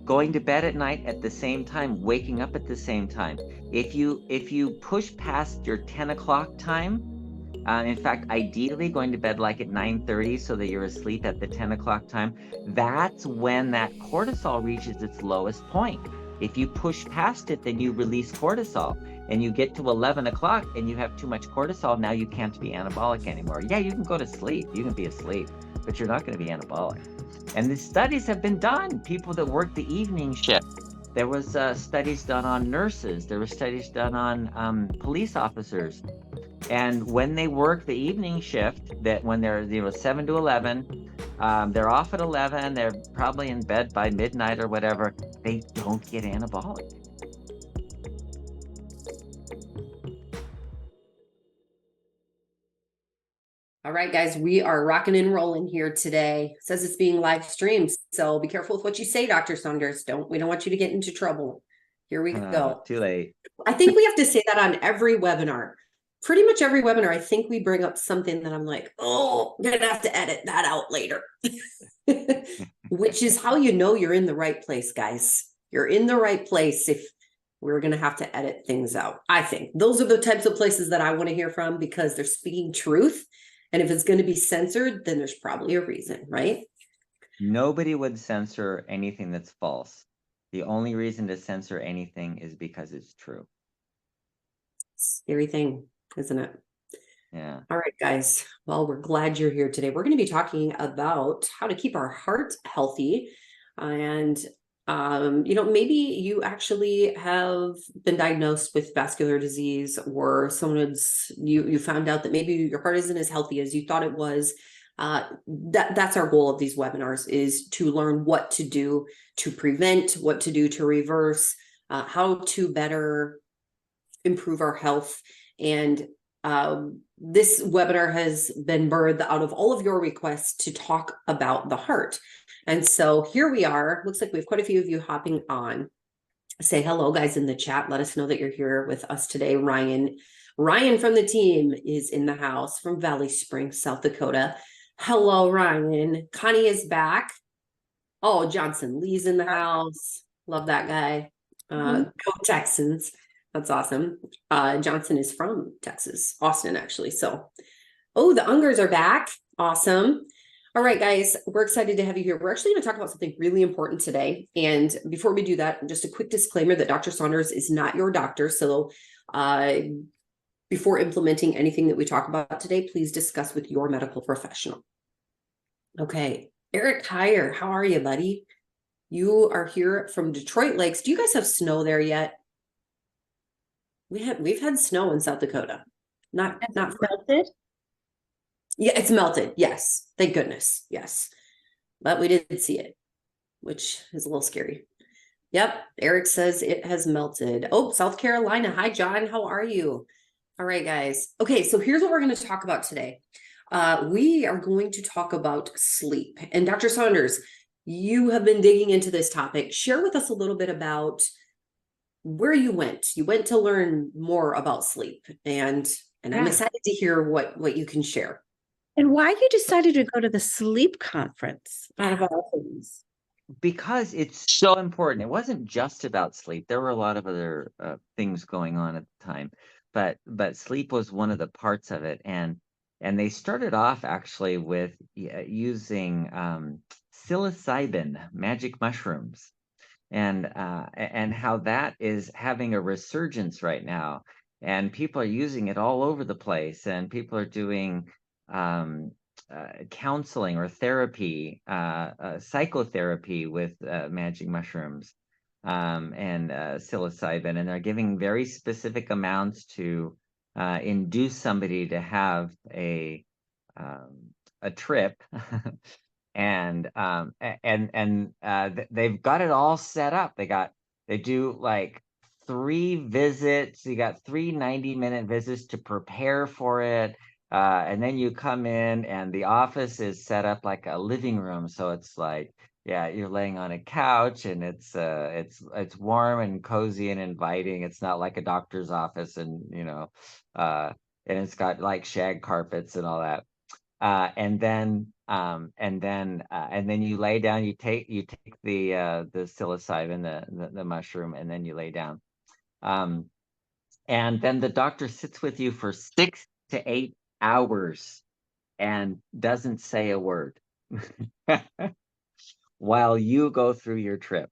going to bed at night at the same time, waking up at the same time. If you push past your 10 o'clock time, in fact, ideally going to bed like at 9:30 so that you're asleep at the 10 o'clock time, that's when that cortisol reaches its lowest point. If you push past it, then you release cortisol and you get to 11 o'clock and you have too much cortisol. Now you can't be anabolic anymore. Yeah, you can go to sleep, you can be asleep, but you're not going to be anabolic. And the studies have been done. People that work the evening shift. There was studies done on nurses. There were studies done on police officers. And when they work the evening shift, that when they're 7 to 11, they're off at 11. They're probably in bed by midnight or whatever. They don't get anabolic. All right, guys, we are rocking and rolling here today. It says it's being live streamed, so be careful with what you say, Dr. Saunders. We don't want you to get into trouble. Here we go. Too late. I think we have to say that on every webinar. Pretty much every webinar, I think we bring up something that I'm like, oh, I'm gonna have to edit that out later. Which is how you know you're in the right place, guys. You're in the right place if we're gonna have to edit things out. I think those are the types of places that I want to hear from because they're speaking truth. And if it's going to be censored, then there's probably a reason, right? Nobody would censor anything that's false. The only reason to censor anything is because it's true. Scary thing, isn't it? Yeah. All right, guys. Well, we're glad you're here today. We're going to be talking about how to keep our heart healthy. And, maybe you actually have been diagnosed with vascular disease, or you found out that maybe your heart isn't as healthy as you thought it was. That's our goal of these webinars, is to learn what to do to prevent, what to do to reverse, how to better improve our health. And this webinar has been birthed out of all of your requests to talk about the heart. And so here we are. Looks like we have quite a few of you hopping on. Say hello, guys, in the chat. Let us know that you're here with us today. Ryan from the team is in the house from Valley Springs, South Dakota. Hello, Ryan. Connie is back. Oh, Johnson Lee's in the house. Love that guy. Go Texans. That's awesome. Johnson is from Texas, Austin, actually. So, oh, the Ungers are back. Awesome. All right, guys, we're excited to have you here. We're actually going to talk about something really important today. And before we do that, just a quick disclaimer that Dr. Saunders is not your doctor. So before implementing anything that we talk about today, please discuss with your medical professional. Okay, Eric Heyer, how are you, buddy? You are here from Detroit Lakes. Do you guys have snow there yet? We've had snow in South Dakota. Not melted. Yeah, it's melted. Yes. Thank goodness. Yes. But we did see it, which is a little scary. Yep. Eric says it has melted. Oh, South Carolina. Hi, John. How are you? All right, guys. Okay. So here's what we're going to talk about today. We are going to talk about sleep. And Dr. Saunders, you have been digging into this topic. Share with us a little bit about where you went. You went to learn more about sleep, and I'm excited to hear what you can share. And why you decided to go to the sleep conference out of all things? Because it's so important. It wasn't just about sleep. There were a lot of other things going on at the time, but sleep was one of the parts of it. And they started off actually with using psilocybin, magic mushrooms, and how that is having a resurgence right now. And people are using it all over the place, and people are doing counseling or therapy, psychotherapy with magic mushrooms and psilocybin, and they're giving very specific amounts to induce somebody to have a trip. And they've got it all set up. They do like 3 visits. You got 3 90-minute visits to prepare for it. And then you come in and the office is set up like a living room. So it's like, yeah, you're laying on a couch and it's warm and cozy and inviting. It's not like a doctor's office, and and it's got like shag carpets and all that. And then and then you lay down. You take the psilocybin, the mushroom, and then you lay down. And then the doctor sits with you for 6 to 8 hours and doesn't say a word while you go through your trip.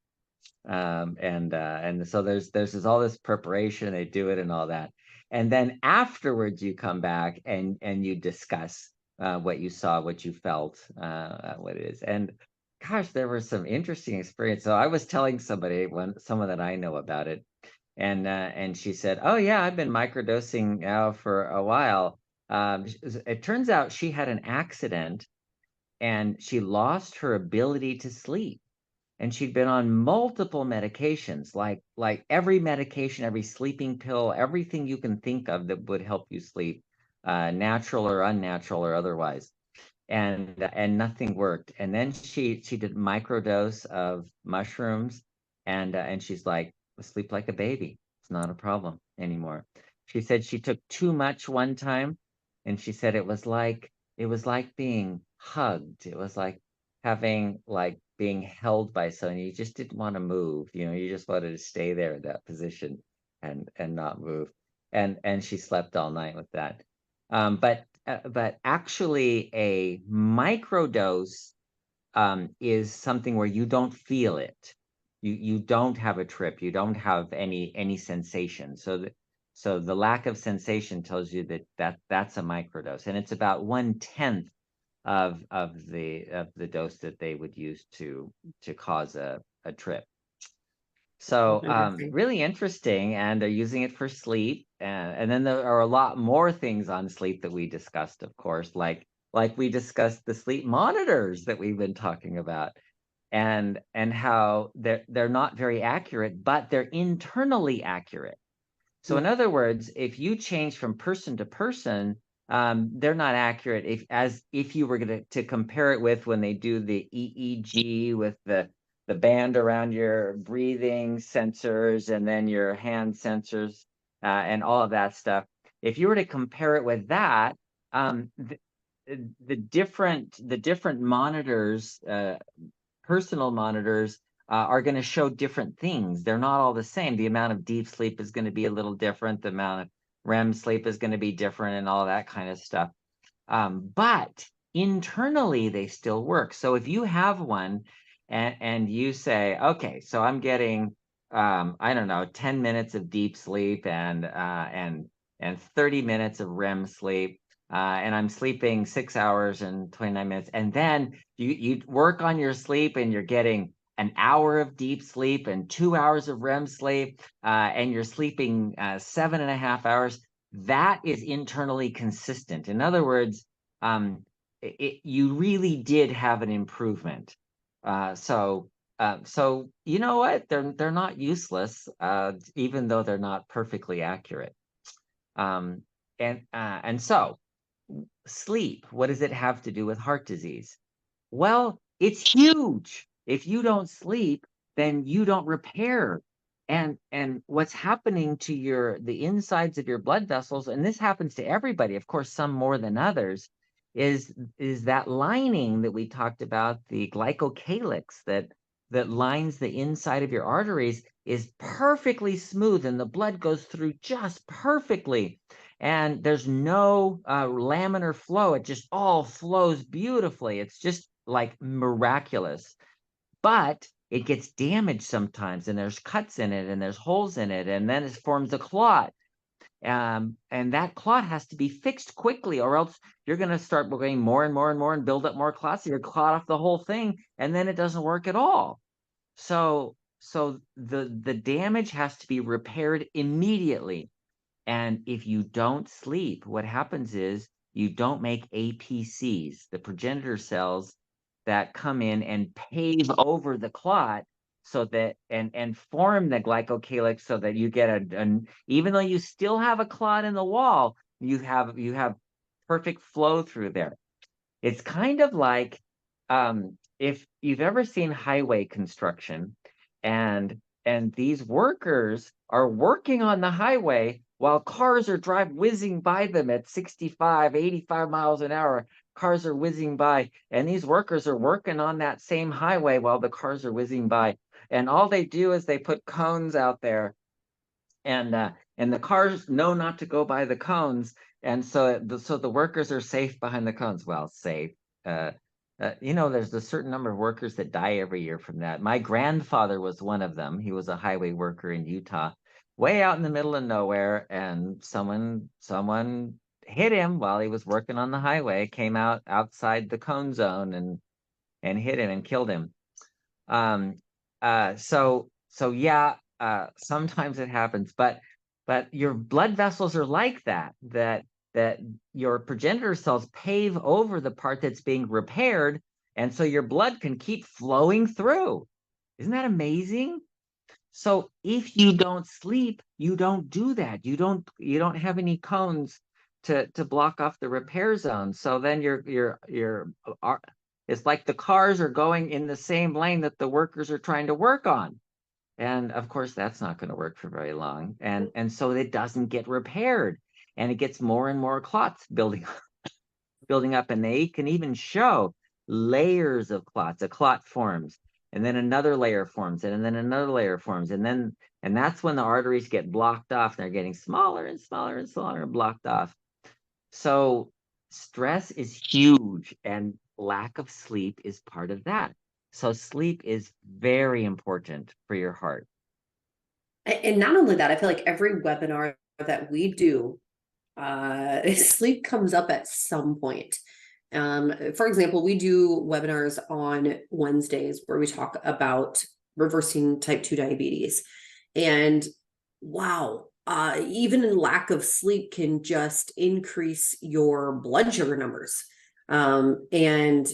And so there's all this preparation. They do it and all that, and then afterwards you come back and you discuss what you saw, what you felt, what it is. And gosh, there were some interesting experiences. So I was telling someone that I know about it, and she said, "Oh yeah, I've been microdosing now for a while." It turns out she had an accident and she lost her ability to sleep, and she'd been on multiple medications, like every medication, every sleeping pill, everything you can think of that would help you sleep, natural or unnatural or otherwise, and nothing worked. And then she did microdose of mushrooms, and she's like, sleep like a baby. It's not a problem anymore. She said she took too much one time, and she said it was like being hugged. It was like having like being held by someone. You just didn't want to move. You just wanted to stay there in that position and not move. And she slept all night with that. But actually, a microdose is something where you don't feel it. You don't have a trip. You don't have any sensation. So the lack of sensation tells you that's a microdose, and it's about 1/10 of the dose that they would use to cause a trip. So Interesting. really interesting, and they're using it for sleep, and then there are a lot more things on sleep that we discussed, of course, like we discussed the sleep monitors that we've been talking about, and how they're not very accurate, but they're internally accurate. So in Mm. other words, if you change from person to person, they're not accurate. If you were going to compare it with when they do the EEG with the band around your breathing sensors and then your hand sensors, and all of that stuff. If you were to compare it with that, the different monitors, personal monitors, are going to show different things. They're not all the same. The amount of deep sleep is going to be a little different. The amount of REM sleep is going to be different, and all that kind of stuff. But internally, they still work. So if you have one and you say, okay, so I'm getting, I don't know, 10 minutes of deep sleep and 30 minutes of REM sleep, and I'm sleeping 6 hours and 29 minutes. And then you work on your sleep and you're getting an hour of deep sleep and 2 hours of REM sleep, and you're sleeping 7.5 hours. That is internally consistent. In other words, you really did have an improvement. So you know what? They're not useless, even though they're not perfectly accurate. Um, and so sleep, what does it have to do with heart disease? Well, it's huge. If you don't sleep, then you don't repair. And what's happening to the insides of your blood vessels, and this happens to everybody, of course, some more than others, is that lining that we talked about, the glycocalyx that lines the inside of your arteries, is perfectly smooth and the blood goes through just perfectly. And there's no laminar flow. It just all flows beautifully. It's just like miraculous. But it gets damaged sometimes, and there's cuts in it, and there's holes in it, and then it forms a clot. And that clot has to be fixed quickly, or else you're going to start getting more and more and more and build up more clots. You're clot off the whole thing, and then it doesn't work at all. So the damage has to be repaired immediately. And if you don't sleep, what happens is you don't make APCs, the progenitor cells that come in and pave over the clot, so that and form the glycocalyx, so that you get even though you still have a clot in the wall, you have perfect flow through there. It's kind of like, if you've ever seen highway construction, and these workers are working on the highway while cars are whizzing by them at 65, 85 miles an hour. cars are whizzing by, and these workers are working on that same highway while the cars are whizzing by. And all they do is they put cones out there, and the cars know not to go by the cones, and so the workers are safe behind the cones. Well, safe. There's a certain number of workers that die every year from that. My grandfather was one of them. He was a highway worker in Utah, way out in the middle of nowhere, and someone hit him while he was working on the highway, came out outside the cone zone and hit him and killed him. So yeah, sometimes it happens, but your blood vessels are like that your progenitor cells pave over the part that's being repaired, and so your blood can keep flowing through. Isn't that amazing? So if you don't sleep, you don't do that. You don't have any cones to block off the repair zone. So then it's like the cars are going in the same lane that the workers are trying to work on. And of course, that's not going to work for very long. And so it doesn't get repaired, and it gets more and more clots building up, and they can even show layers of clots. A clot forms, and then another layer forms, and then another layer forms, and that's when the arteries get blocked off. They're getting smaller and smaller and smaller and blocked off. So stress is huge, and lack of sleep is part of that. So sleep is very important for your heart. And not only that, I feel like every webinar that we do, sleep comes up at some point. For example, we do webinars on Wednesdays where we talk about reversing type 2 diabetes. And wow, even in lack of sleep can just increase your blood sugar numbers. And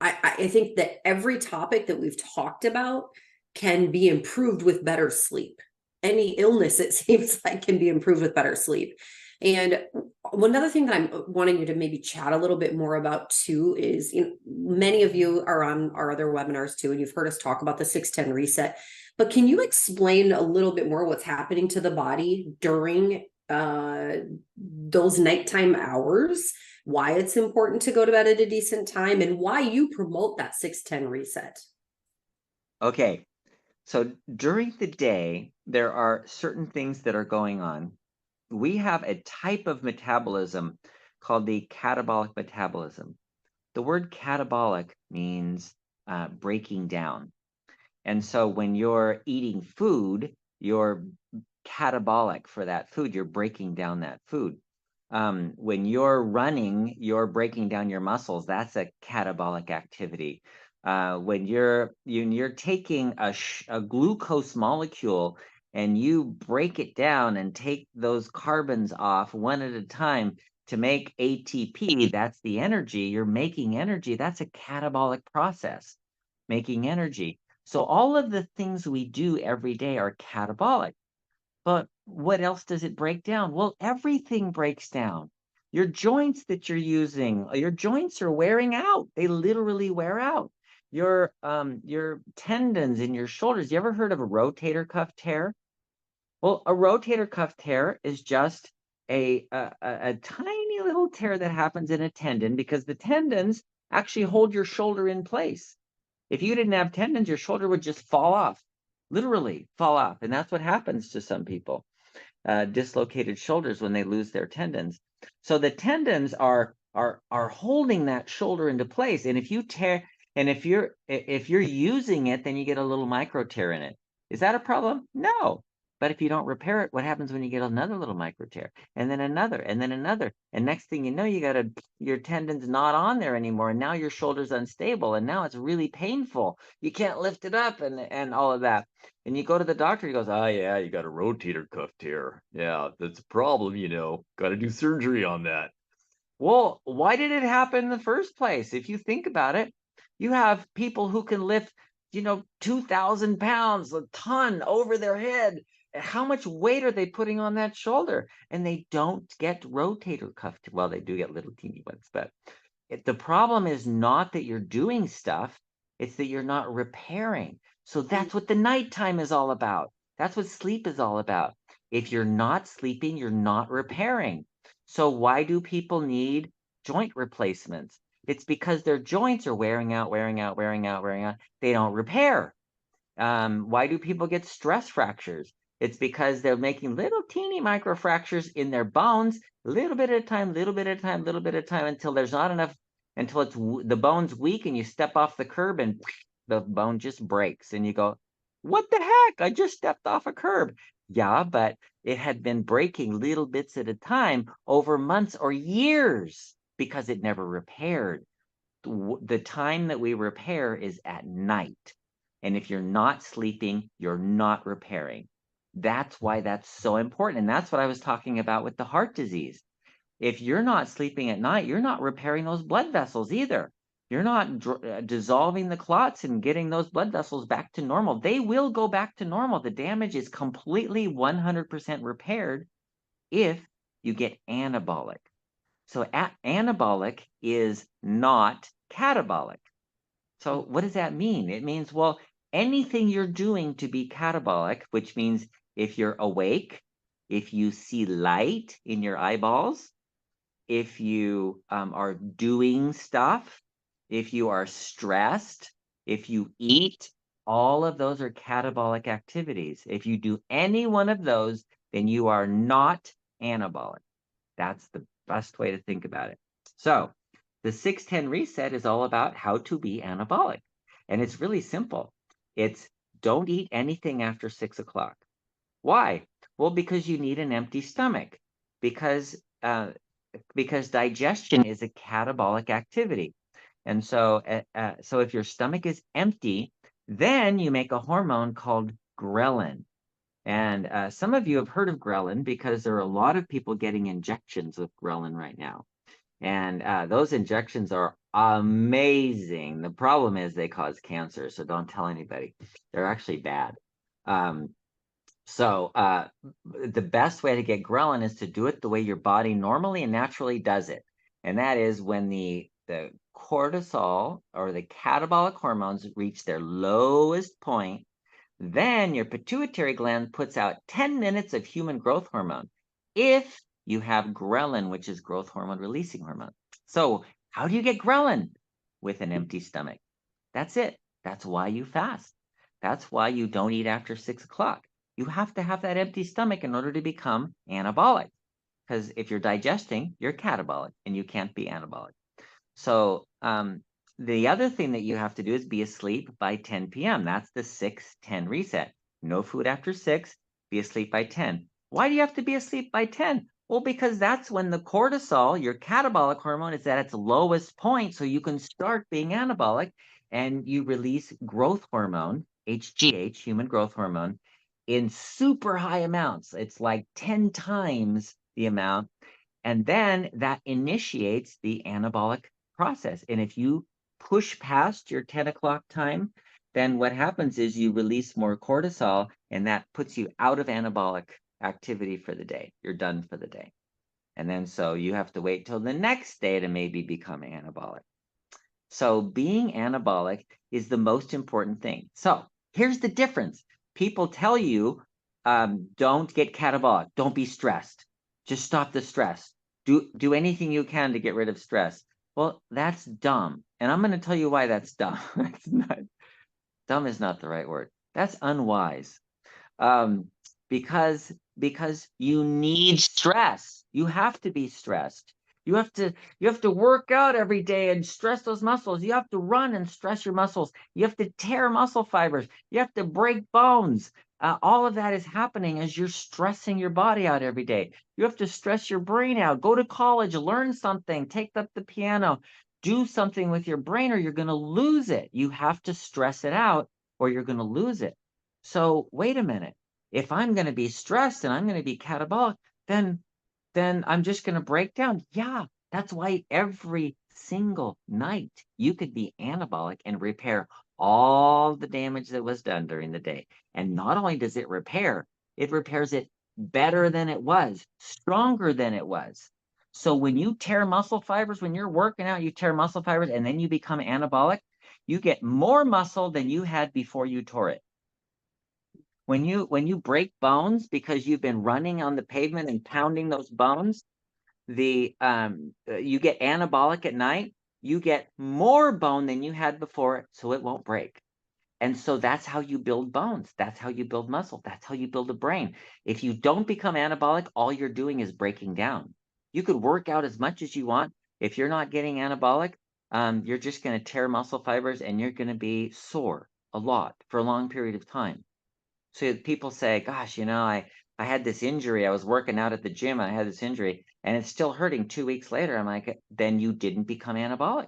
I think that every topic that we've talked about can be improved with better sleep. Any illness, it seems like, can be improved with better sleep. And one other thing that I'm wanting you to maybe chat a little bit more about too is, many of you are on our other webinars too, and you've heard us talk about the 610 reset. But can you explain a little bit more what's happening to the body during those nighttime hours, why it's important to go to bed at a decent time, and why you promote that 610 reset? Okay, so during the day, there are certain things that are going on. We have a type of metabolism called the catabolic metabolism. The word catabolic means breaking down. And so when you're eating food, you're catabolic for that food. You're breaking down that food. When you're running, you're breaking down your muscles. That's a catabolic activity. When you're taking a glucose molecule and you break it down and take those carbons off one at a time to make ATP, that's the energy. You're making energy. That's a catabolic process, making energy. So all of the things we do every day are catabolic. But what else does it break down? Well, everything breaks down. Your joints that you're using, your joints are wearing out. They literally wear out. Your tendons in your shoulders. You ever heard of a rotator cuff tear? Well, a rotator cuff tear is just a tiny little tear that happens in a tendon, because the tendons actually hold your shoulder in place. If you didn't have tendons, your shoulder would just fall off, literally fall off. And that's what happens to some people, dislocated shoulders when they lose their tendons. So the tendons are holding that shoulder into place. And if you tear, and if you're using it, then you get a little micro tear in it. Is that a problem? No. But if you don't repair it, what happens when you get another little micro tear, and then another, and then another, and next thing you know, your tendon's not on there anymore, and now your shoulder's unstable, and now it's really painful. You can't lift it up, and all of that. And you go to the doctor, he goes, "Oh yeah, you got a rotator cuff tear. Yeah, that's a problem. Got to do surgery on that." Well, why did it happen in the first place? If you think about it, you have people who can lift, 2,000 pounds, a ton over their head. How much weight are they putting on that shoulder? And they don't get rotator cuff. Well, they do get little teeny ones, but the problem is not that you're doing stuff. It's that you're not repairing. So that's what the nighttime is all about. That's what sleep is all about. If you're not sleeping, you're not repairing. So why do people need joint replacements. It's because their joints are wearing out. They don't repair. Why do people get stress fractures? It's because they're making little teeny microfractures in their bones, a little bit at a time, until there's not enough, until the bone's weak and you step off the curb and the bone just breaks and you go, what the heck? I just stepped off a curb. Yeah, but it had been breaking little bits at a time over months or years because it never repaired. The time that we repair is at night. And if you're not sleeping, you're not repairing. That's why that's so important. And that's what I was talking about with the heart disease. If you're not sleeping at night, you're not repairing those blood vessels either. You're not dissolving the clots and getting those blood vessels back to normal. They will go back to normal. The damage is completely 100% repaired if you get anabolic. So anabolic is not catabolic. So what does that mean? It means, well, anything you're doing to be catabolic, which means if you're awake, if you see light in your eyeballs, if you are doing stuff, if you are stressed, if you eat, all of those are catabolic activities. If you do any one of those, then you are not anabolic. That's the best way to think about it. So the 610 reset is all about how to be anabolic. And it's really simple. It's don't eat anything after 6 o'clock. Why? Well, because you need an empty stomach. Because digestion is a catabolic activity. And so, so if your stomach is empty, then you make a hormone called ghrelin. And some of you have heard of ghrelin because there are a lot of people getting injections of ghrelin right now. And those injections are amazing. The problem is they cause cancer, so don't tell anybody. They're actually bad. So the best way to get ghrelin is to do it the way your body normally and naturally does it. And that is when the cortisol or the catabolic hormones reach their lowest point, then your pituitary gland puts out 10 minutes of human growth hormone if you have ghrelin, which is growth hormone releasing hormone. So how do you get ghrelin? With an empty stomach. That's it. That's why you fast. That's why you don't eat after 6 o'clock. You have to have that empty stomach in order to become anabolic. Because if you're digesting, you're catabolic and you can't be anabolic. So the other thing that you have to do is be asleep by 10 p.m. That's the 6-10 reset. No food after 6, be asleep by 10. Why do you have to be asleep by 10? Well, because that's when the cortisol, your catabolic hormone, is at its lowest point, so you can start being anabolic, and you release growth hormone, HGH, human growth hormone, in super high amounts. It's like 10 times the amount, and then that initiates the anabolic process. And if you push past your 10 o'clock time, then what happens is you release more cortisol, and that puts you out of anabolic activity for the day. You're done for the day. And then so you have to wait till the next day to maybe become anabolic. So being anabolic is the most important thing. So here's the difference. People tell you, don't get catabolic. Don't be stressed. Just stop the stress. Do anything you can to get rid of stress. Well, that's dumb. And I'm going to tell you why that's dumb. That's not, dumb is not the right word. That's unwise. Because you need stress. You have to be stressed. You have to work out every day and stress those muscles. You have to run and stress your muscles. You have to tear muscle fibers. You have to break bones. All of that is happening as you're stressing your body out every day. You have to stress your brain out. Go to college, learn something, take up the piano, do something with your brain, or you're going to lose it. You have to stress it out or you're going to lose it. So wait a minute. If I'm going to be stressed and I'm going to be catabolic, then I'm just going to break down. Yeah, that's why every single night you could be anabolic and repair all the damage that was done during the day. And not only does it repair, it repairs it better than it was, stronger than it was. So when you tear muscle fibers, when you're working out, you tear muscle fibers and then you become anabolic, you get more muscle than you had before you tore it. When you break bones because you've been running on the pavement and pounding those bones, you get anabolic at night, you get more bone than you had before, so it won't break. And so that's how you build bones. That's how you build muscle. That's how you build a brain. If you don't become anabolic, all you're doing is breaking down. You could work out as much as you want. If you're not getting anabolic, you're just going to tear muscle fibers and you're going to be sore a lot for a long period of time. So people say, gosh, I had this injury. I was working out at the gym. I had this injury and it's still hurting 2 weeks later. I'm like, then you didn't become anabolic.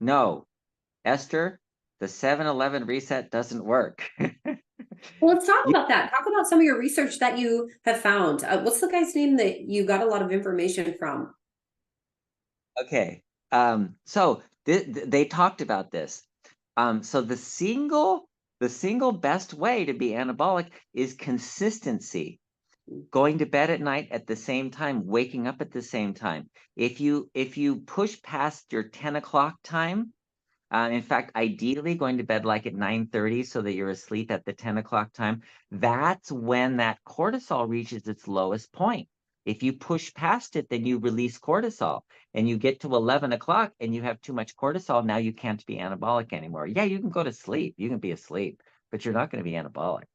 No, Esther, the 7-Eleven reset doesn't work. Well, let's talk about that. Talk about some of your research that you have found. What's the guy's name that you got a lot of information from? Okay. So they talked about this. So the single best way to be anabolic is consistency. Going to bed at night at the same time, waking up at the same time. If you push past your 10 o'clock time, in fact, ideally going to bed like at 9:30 so that you're asleep at the 10 o'clock time, that's when that cortisol reaches its lowest point. If you push past it, then you release cortisol and you get to 11 o'clock and you have too much cortisol. Now you can't be anabolic anymore. Yeah, you can go to sleep. You can be asleep, but you're not going to be anabolic.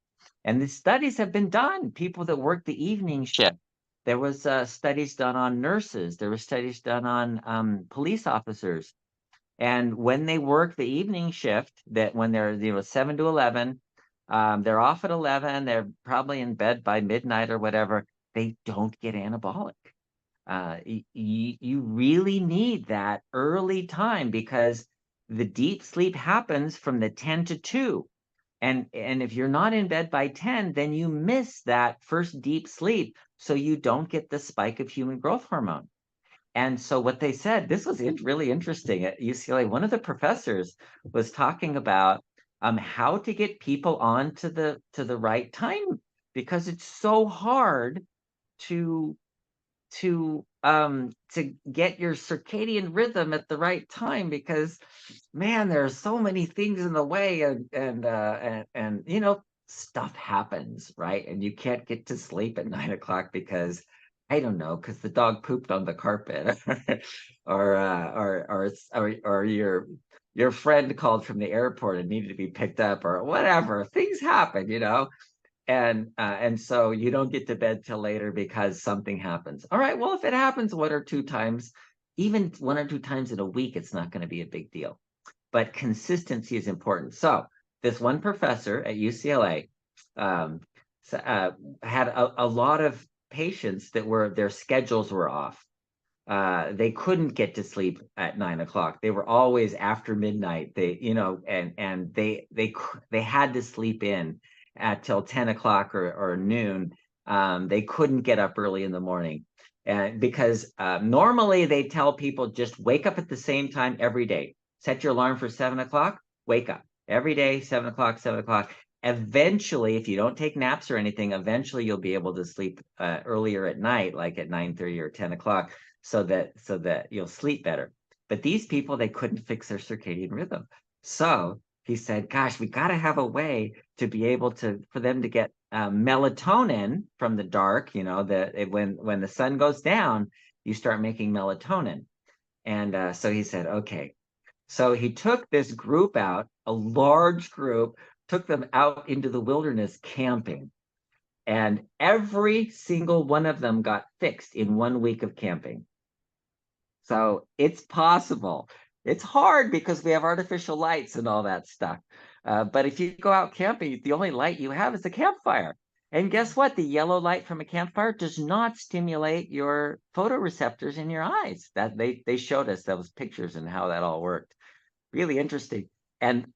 And the studies have been done. People that work the evening shift. There was studies done on nurses. There were studies done on police officers. And when they work the evening shift, that when they're 7 to 11, they're off at 11. They're probably in bed by midnight or whatever. They don't get anabolic. You really need that early time because the deep sleep happens from the 10 to 2. And if you're not in bed by 10, then you miss that first deep sleep. So you don't get the spike of human growth hormone. And so what they said, this was really interesting at UCLA. One of the professors was talking about how to get people on to the right time because it's so hard to get your circadian rhythm at the right time because man, there are so many things in the way and stuff happens, right? And you can't get to sleep at 9 o'clock because I don't know, because the dog pooped on the carpet or your friend called from the airport and needed to be picked up or whatever. Things happen. And so you don't get to bed till later because something happens. All right, well, if it happens one or two times, even one or two times in a week, it's not going to be a big deal. But consistency is important. So this one professor at UCLA had a lot of patients that their schedules were off. They couldn't get to sleep at 9 o'clock. They were always after midnight. And they had to sleep in till 10 o'clock or noon. They couldn't get up early in the morning. And because normally they tell people just wake up at the same time every day. Set your alarm for 7 o'clock, wake up every day, 7 o'clock, 7 o'clock. Eventually, if you don't take naps or anything, eventually you'll be able to sleep earlier at night, like at 9:30 or 10 o'clock, so that you'll sleep better. But these people, they couldn't fix their circadian rhythm. So he said, gosh, we got to have a way to be able for them to get melatonin from the dark. When the sun goes down, you start making melatonin. And so he said, okay. So he took this group out, a large group, took them out into the wilderness camping. And every single one of them got fixed in 1 week of camping. So it's possible. It's hard because we have artificial lights and all that stuff. But if you go out camping, the only light you have is a campfire. And guess what? The yellow light from a campfire does not stimulate your photoreceptors in your eyes. That they showed us those pictures and how that all worked. Really interesting. And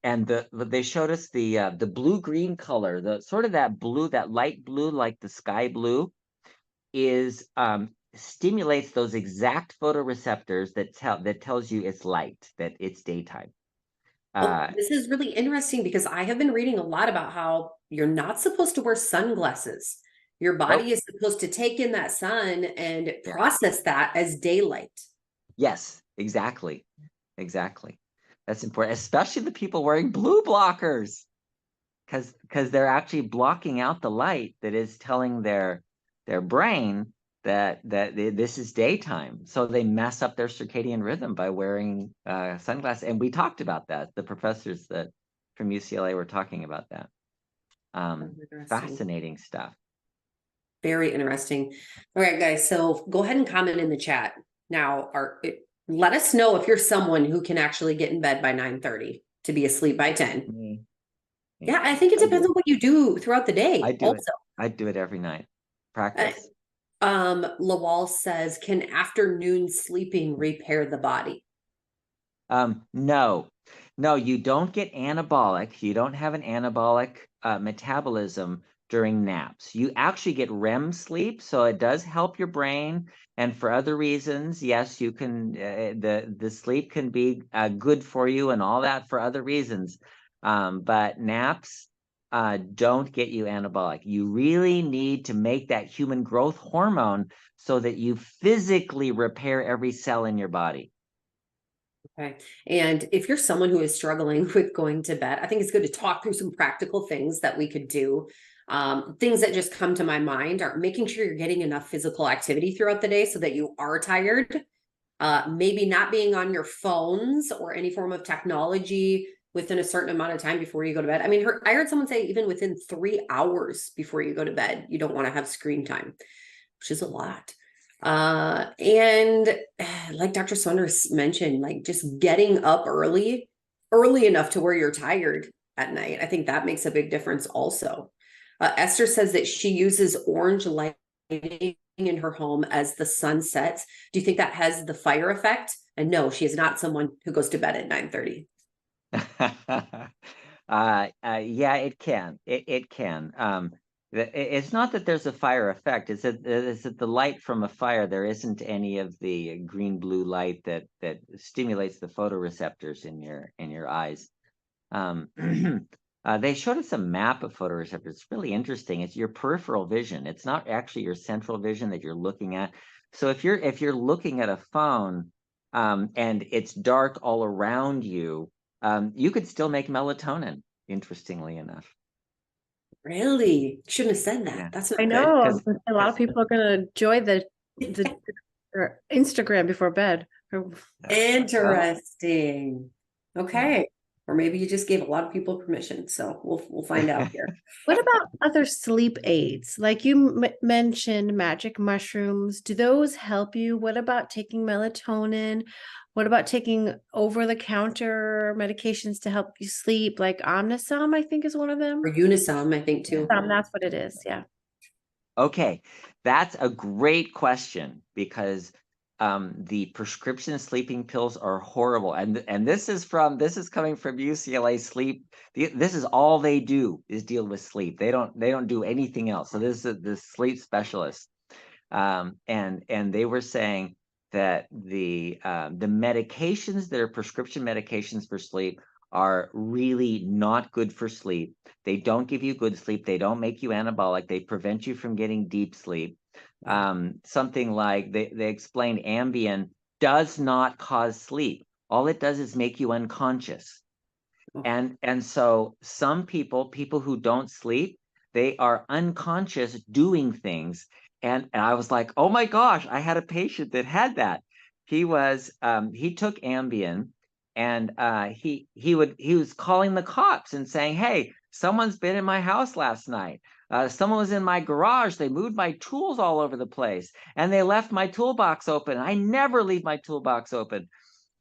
they showed us the blue-green color, the sort of that blue, that light blue, like the sky blue, is stimulates those exact photoreceptors that tells you it's light, that it's daytime. Well, this is really interesting because I have been reading a lot about how you're not supposed to wear sunglasses. Your body is supposed to take in that sun and process that as daylight. Yes, exactly. That's important, especially the people wearing blue blockers, because they're actually blocking out the light that is telling their brain this is daytime, so they mess up their circadian rhythm by wearing sunglasses. And we talked about that. The professors that from UCLA were talking about that. Fascinating stuff. Very interesting. All right, guys. So go ahead and comment in the chat now. Let us know if you're someone who can actually get in bed by 9:30 to be asleep by 10. Yeah, I think it depends on what you do throughout the day. I do it every night. Practice. Lawal says, can afternoon sleeping repair the body? No, you don't get anabolic. You don't have an anabolic metabolism during naps. You actually get REM sleep, so it does help your brain. And for other reasons, yes, you can. The sleep can be good for you and all that for other reasons. But naps don't get you anabolic. You really need to make that human growth hormone so that you physically repair every cell in your body. Okay. And if you're someone who is struggling with going to bed, I think it's good to talk through some practical things that we could do. Things that just come to my mind are making sure you're getting enough physical activity throughout the day so that you are tired. Maybe not being on your phones or any form of technology within a certain amount of time before you go to bed. I mean, I heard someone say even within 3 hours before you go to bed, you don't want to have screen time, which is a lot. And like Dr. Saunders mentioned, like just getting up early enough to where you're tired at night. I think that makes a big difference also. Esther says that she uses orange lighting in her home as the sun sets. Do you think that has the fire effect? And no, she is not someone who goes to bed at 9:30. Yeah, it can. It can. It's not that there's a fire effect. It's that the light from a fire, there isn't any of the green blue light that stimulates the photoreceptors in your eyes. They showed us a map of photoreceptors. It's really interesting. It's your peripheral vision. It's not actually your central vision that you're looking at. So if you're looking at a phone and it's dark all around you, you could still make melatonin, interestingly enough. Really? Shouldn't have said that. Yeah. That's not I good. know a lot of people are going to enjoy the or Instagram before bed. Interesting. Okay. Or maybe you just gave a lot of people permission. So we'll find out here. What about other sleep aids? Like you mentioned magic mushrooms. Do those help you? What about taking melatonin? What about taking over-the-counter medications to help you sleep? Like Omnisum, I think is one of them. Or Unisum, I think too. That's what it is. Yeah. Okay, that's a great question because the prescription sleeping pills are horrible, and this is coming from UCLA Sleep. This is all they do is deal with sleep. They don't do anything else. So this is the sleep specialist, and they were saying that the medications that are prescription medications for sleep are really not good for sleep. They don't give you good sleep. They don't make you anabolic. They prevent you from getting deep sleep. Something like they explained Ambien does not cause sleep. All it does is make you unconscious. And so some people who don't sleep, they are unconscious doing things. And I was like, oh my gosh, I had a patient that had that. He took Ambien and he was calling the cops and saying, hey, someone's been in my house last night. Someone was in my garage. They moved my tools all over the place and they left my toolbox open. I never leave my toolbox open.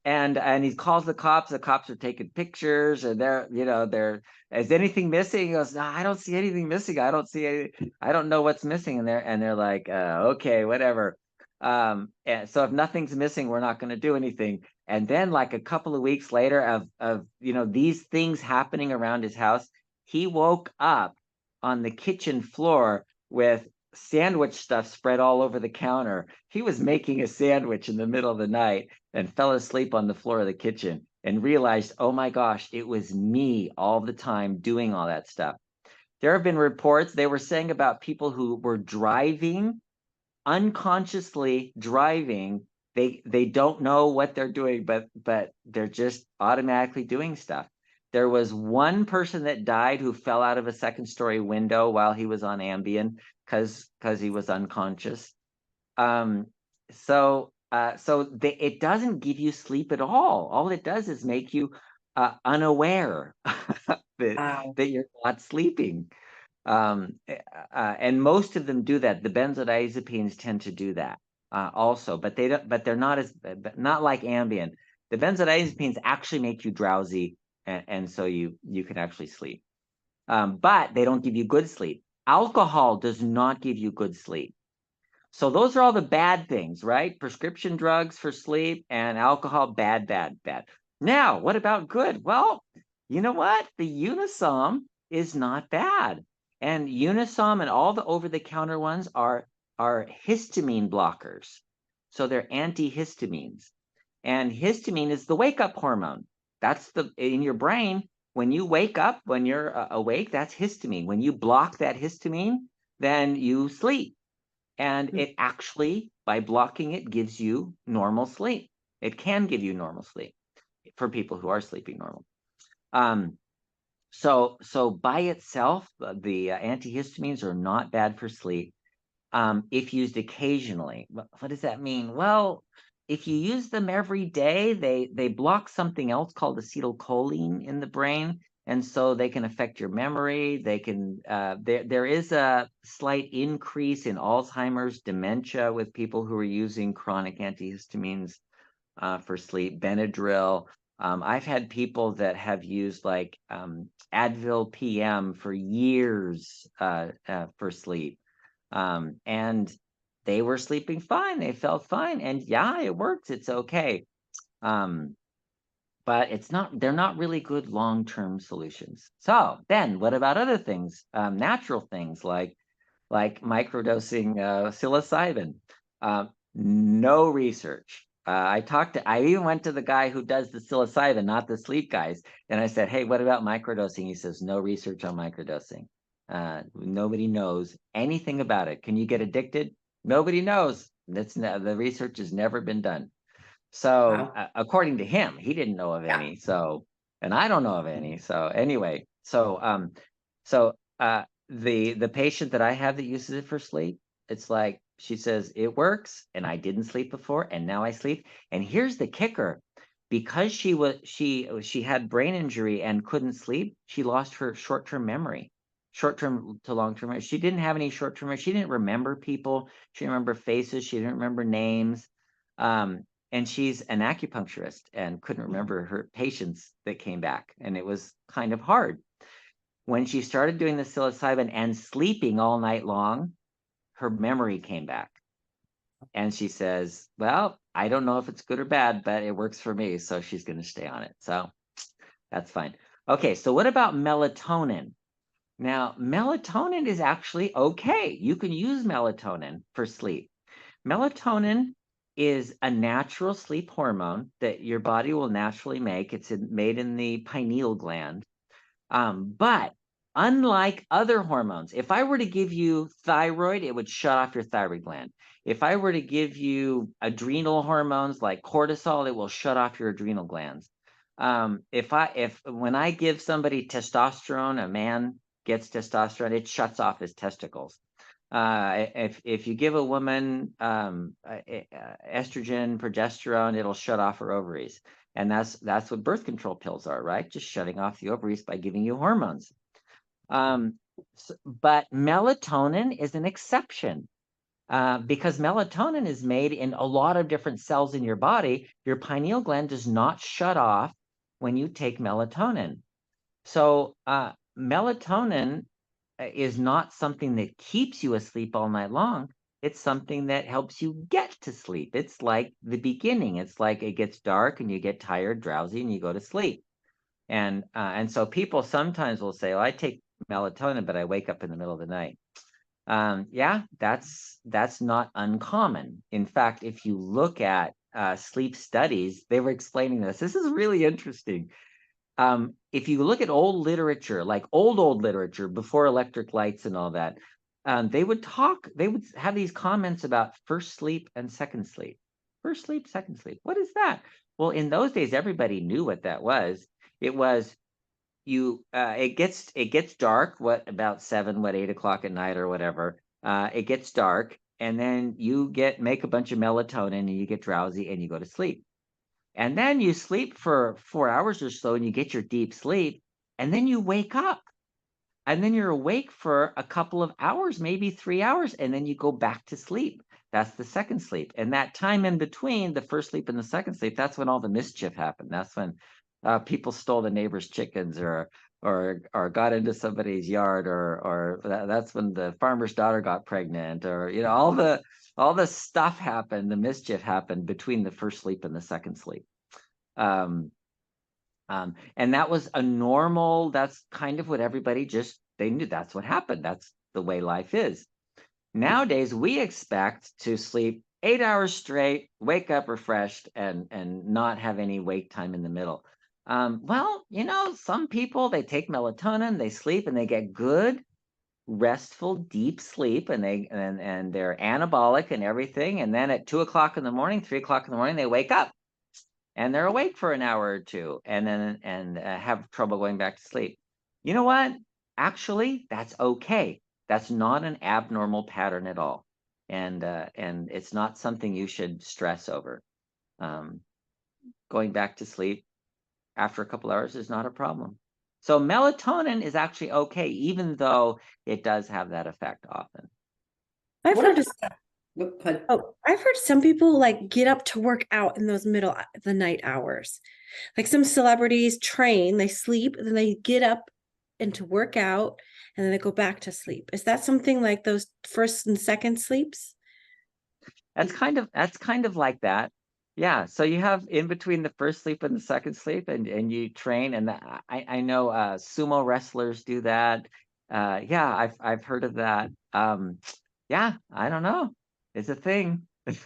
And he calls the cops are taking pictures and they're is anything missing? He goes, no, I don't see anything missing. I don't know what's missing in there. And they're like, okay, whatever. And so if nothing's missing, we're not going to do anything. And then like a couple of weeks later of these things happening around his house, he woke up on the kitchen floor with sandwich stuff spread all over the counter. He was making a sandwich in the middle of the night and fell asleep on the floor of the kitchen and realized, oh my gosh, it was me all the time doing all that stuff. There have been reports they were saying about people who were driving, unconsciously driving. They don't know what they're doing, but they're just automatically doing stuff. There was one person that died who fell out of a second-story window while he was on Ambien because he was unconscious. It doesn't give you sleep at all. All it does is make you unaware Wow. that you're not sleeping. And most of them do that. The benzodiazepines tend to do that also, but they don't. But they're not like Ambien. The benzodiazepines actually make you drowsy, and so you can actually sleep. But they don't give you good sleep. Alcohol does not give you good sleep. So those are all the bad things, right? Prescription drugs for sleep and alcohol, bad, bad, bad. Now, what about good? Well, you know what? The Unisom is not bad. And Unisom and all the over-the-counter ones are histamine blockers. So they're antihistamines. And histamine is the wake-up hormone. That's in your brain. When you wake up, when you're awake, that's histamine. When you block that histamine, then you sleep. And it actually, by blocking it, gives you normal sleep. It can give you normal sleep for people who are sleeping normal. So by itself, the antihistamines are not bad for sleep if used occasionally. What does that mean? Well, if you use them every day, they block something else called acetylcholine in the brain, and so they can affect your memory. They can there is a slight increase in Alzheimer's, dementia with people who are using chronic antihistamines for sleep. Benadryl. I've had people that have used like Advil PM for years for sleep. And they were sleeping fine. They felt fine. And yeah, it works. It's okay. But they're not really good long-term solutions. So then what about other things? Natural things like microdosing psilocybin. No research. I even went to the guy who does the psilocybin, not the sleep guys. And I said, hey, what about microdosing? He says, no research on microdosing. Nobody knows anything about it. Can you get addicted? Nobody knows. The research has never been done. So Wow. according to him, he didn't know of Yeah. any. So, and I don't know of any. So anyway, the patient that I have that uses it for sleep, it's like she says it works, and I didn't sleep before, and now I sleep. And here's the kicker: because she had brain injury and couldn't sleep, she lost her short-term memory, short-term to long-term memory. She didn't have any short-term memory. She didn't remember people. She didn't remember faces. She didn't remember names. And she's an acupuncturist and couldn't remember her patients that came back. And it was kind of hard. When she started doing the psilocybin and sleeping all night long, her memory came back. And she says, well, I don't know if it's good or bad, but it works for me. So she's going to stay on it. So that's fine. Okay, so what about melatonin? Now, melatonin is actually okay. You can use melatonin for sleep. Melatonin is a natural sleep hormone that your body will naturally make. It's made in the pineal gland. But unlike other hormones, if I were to give you thyroid, it would shut off your thyroid gland. If I were to give you adrenal hormones like cortisol, it will shut off your adrenal glands. When I give somebody testosterone, a man gets testosterone, it shuts off his testicles. If you give a woman estrogen, progesterone, it'll shut off her ovaries. And that's what birth control pills are, right? Just shutting off the ovaries by giving you hormones. But melatonin is an exception because melatonin is made in a lot of different cells in your body. Your pineal gland does not shut off when you take melatonin. So melatonin is not something that keeps you asleep all night long. It's something that helps you get to sleep. It's like the beginning. It's like it gets dark and you get tired, drowsy, and you go to sleep. And so people sometimes will say, "Oh, I take melatonin, but I wake up in the middle of the night." Yeah, that's not uncommon. In fact, if you look at sleep studies, they were explaining this. This is really interesting. If you look at old literature, like old literature before electric lights and all that, they would have these comments about first sleep and second sleep. First sleep, second sleep. What is that? Well, in those days, everybody knew what that was. It was it gets dark, about 7, 8 o'clock at night or whatever. It gets dark and then you make a bunch of melatonin, and you get drowsy, and you go to sleep. And then you sleep for 4 hours or so, and you get your deep sleep, and then you wake up. And then you're awake for a couple of hours, maybe 3 hours, and then you go back to sleep. That's the second sleep. And that time in between the first sleep and the second sleep, that's when all the mischief happened. That's when people stole the neighbor's chickens, or got into somebody's yard, or that's when the farmer's daughter got pregnant, or all the stuff happened, the mischief happened between the first sleep and the second sleep. And that was that's kind of what everybody they knew that's what happened. That's the way life is. Nowadays, we expect to sleep 8 hours straight, wake up refreshed, and not have any wake time in the middle. Well, some people, they take melatonin, they sleep, and they get good, restful, deep sleep, and they're anabolic and everything. And then at 2 o'clock in the morning, 3 o'clock in the morning, they wake up. And they're awake for an hour or two, and then have trouble going back to sleep. You know what? Actually, that's okay. That's not an abnormal pattern at all, and it's not something you should stress over. Going back to sleep after a couple hours is not a problem. So melatonin is actually okay, even though it does have that effect often. I've What heard if- I've heard some people like get up to work out in those middle of the night hours. Like some celebrities train, they sleep, and then they get up and to work out, and then they go back to sleep. Is that something like those first and second sleeps? That's kind of like that. Yeah. So you have in between the first sleep and the second sleep, and you train, and I know sumo wrestlers do that. Yeah, I've heard of that. Yeah, I don't know. It's a thing. And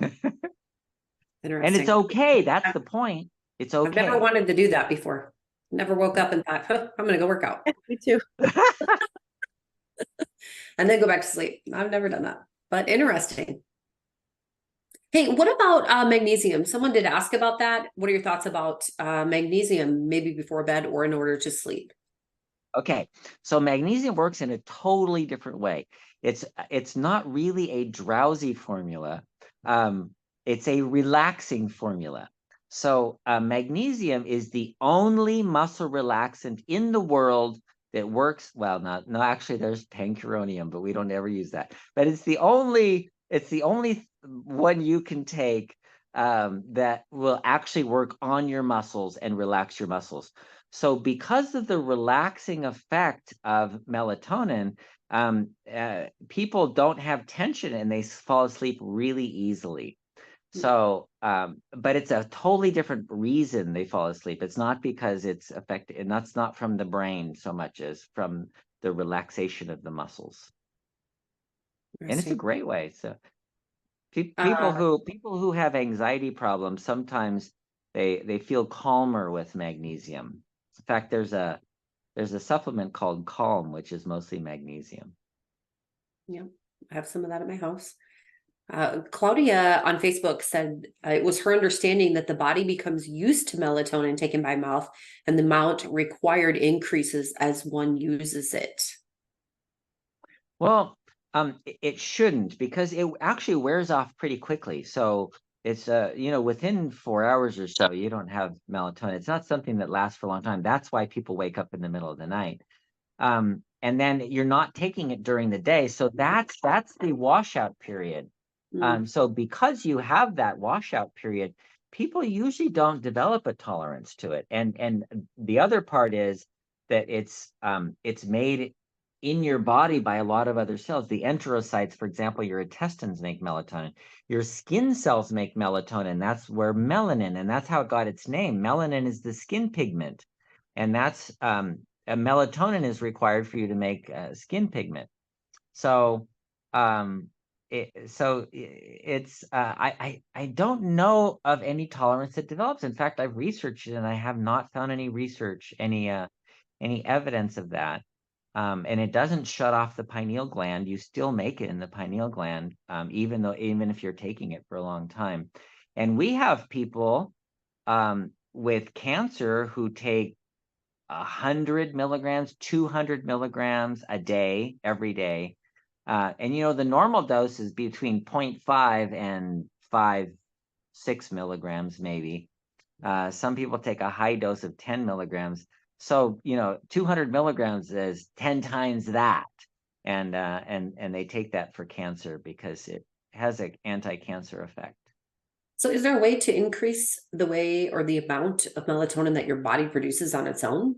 Interesting. it's okay. That's the point. It's I've never okay. wanted to do that before. Never woke up and thought, huh, I'm going to go work out Me too. and then go back to sleep. I've never done that, but interesting. Hey, what about magnesium? Someone did ask about that. What are your thoughts about magnesium, maybe before bed or in order to sleep? Okay, so magnesium works in a totally different way. It's not really a drowsy formula. It's a relaxing formula. So magnesium is the only muscle relaxant in the world that works well. No, actually, there's pancuronium, but we don't ever use that. But it's the only one you can take that will actually work on your muscles and relax your muscles. So because of the relaxing effect of melatonin, people don't have tension and they fall asleep really easily. So, but it's a totally different reason they fall asleep. It's not because it's affected, and that's not from the brain so much as from the relaxation of the muscles. And it's a great way. So people who have anxiety problems, sometimes they feel calmer with magnesium. In fact, there's a supplement called Calm, which is mostly magnesium. Yeah, I have some of that at my house. Claudia on Facebook said it was her understanding that the body becomes used to melatonin taken by mouth, and the amount required increases as one uses it. Well, it shouldn't, because it actually wears off pretty quickly. So it's within 4 hours or so, you don't have melatonin. It's not something that lasts for a long time. That's why people wake up in the middle of the night. And then you're not taking it during the day. So that's the washout period. So because you have that washout period, people usually don't develop a tolerance to it. And the other part is that it's made in your body by a lot of other cells. The enterocytes, for example, your intestines make melatonin. Your skin cells make melatonin. That's where melanin, and that's how it got its name. Melanin is the skin pigment, and that's melatonin is required for you to make skin pigment. So, I don't know of any tolerance that develops. In fact, I've researched it, and I have not found any evidence of that. And it doesn't shut off the pineal gland. You still make it in the pineal gland, even if you're taking it for a long time. And we have people with cancer who take 100 milligrams, 200 milligrams a day, every day. And the normal dose is between 0.5 and 6 milligrams, maybe. Some people take a high dose of 10 milligrams. So, 200 milligrams is 10 times that. And they take that for cancer because it has an anti-cancer effect. So is there a way to increase the way or the amount of melatonin that your body produces on its own?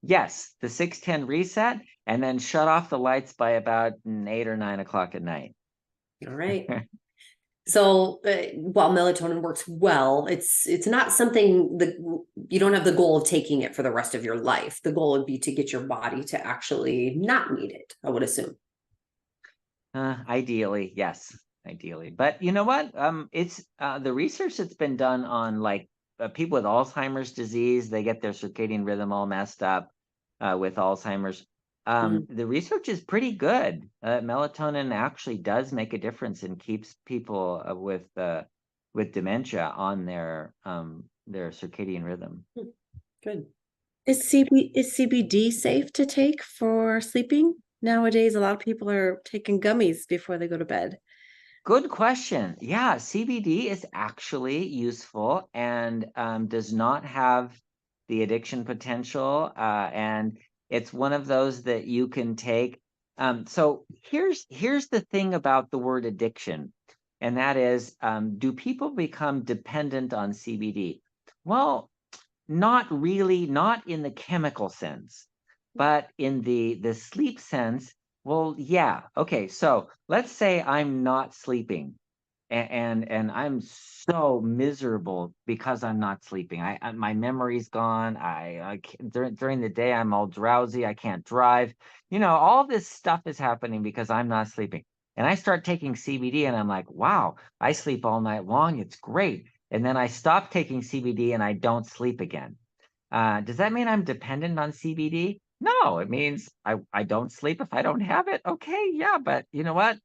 Yes, the 6:10 reset, and then shut off the lights by about 8 or 9 o'clock at night. All right. So while melatonin works well, it's not something that you don't have the goal of taking it for the rest of your life. The goal would be to get your body to actually not need it, I would assume. Ideally, yes, ideally. But you know what? It's the research that's been done on like people with Alzheimer's disease. They get their circadian rhythm all messed up with Alzheimer's. The research is pretty good. Melatonin actually does make a difference and keeps people with dementia on their circadian rhythm. Good. Is CBD safe to take for sleeping? Nowadays, a lot of people are taking gummies before they go to bed. Good question. Yeah, CBD is actually useful and does not have the addiction potential. And it's one of those that you can take. So here's the thing about the word addiction, and that is, do people become dependent on CBD? Well, not really, not in the chemical sense, but in the sleep sense. Well, yeah. Okay, so let's say I'm not sleeping and I'm so miserable because I'm not sleeping. My memory's gone. During the day I'm all drowsy. I can't drive. All this stuff is happening because I'm not sleeping. And I start taking CBD and I'm like, wow, I sleep all night long. It's great. And then I stop taking CBD and I don't sleep again. Does that mean I'm dependent on CBD? No, it means I don't sleep if I don't have it. Okay, yeah, but you know what?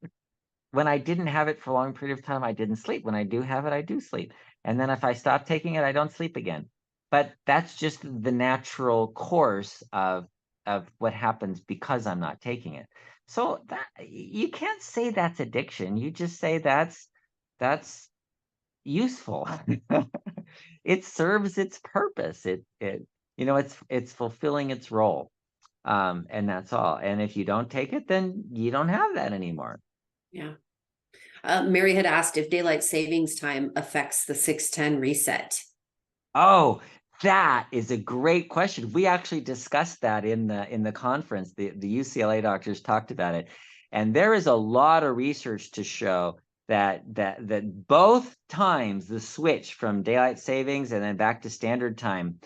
When I didn't have it for a long period of time, I didn't sleep. When I do have it, I do sleep. And then if I stop taking it, I don't sleep again. But that's just the natural course of what happens because I'm not taking it. So that you can't say that's addiction. You just say that's useful. It serves its purpose. It's fulfilling its role. And that's all. And if you don't take it, then you don't have that anymore. Yeah. Mary had asked if daylight savings time affects the 6:10 reset. Oh, that is a great question. We actually discussed that in the conference. The UCLA doctors talked about it. And there is a lot of research to show that both times the switch from daylight savings and then back to standard time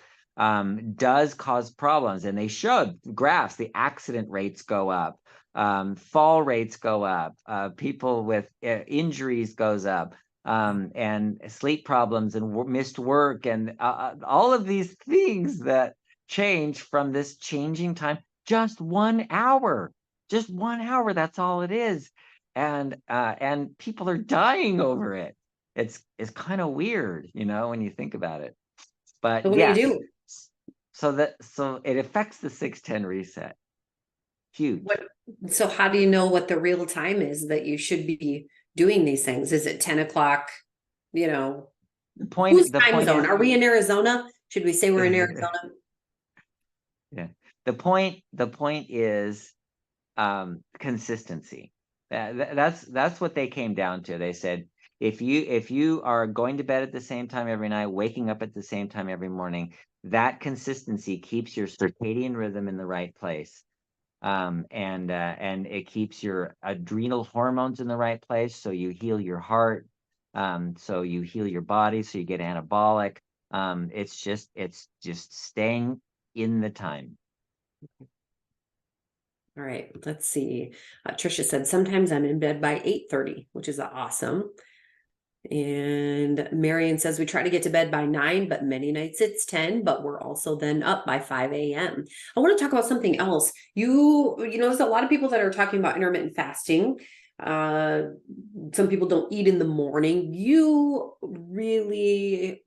does cause problems. And they showed graphs, the accident rates go up, fall rates go up, people with injuries goes up, and sleep problems and missed work and all of these things that change from this changing time. Just 1 hour, that's all it is. And people are dying over it. It's kind of weird, when you think about it. But So what yes, do you do? so it affects the 6:10 reset. Huge. So how do you know what the real time is that you should be doing these things? Is it 10 o'clock? The Whose the time point zone? is, Are we in Arizona? Should we say we're in Arizona? yeah. The point is consistency. That's what they came down to. They said if you are going to bed at the same time every night, waking up at the same time every morning, that consistency keeps your circadian rhythm in the right place. And it keeps your adrenal hormones in the right place, so you heal your heart, so you heal your body, so you get anabolic. It's just staying in the time. All right, let's see. Trisha said, sometimes I'm in bed by 8:30, which is awesome. And Marion says, we try to get to bed by 9, but many nights it's 10, but we're also then up by 5 a.m. I want to talk about something else. There's a lot of people that are talking about intermittent fasting. Some people don't eat in the morning. You really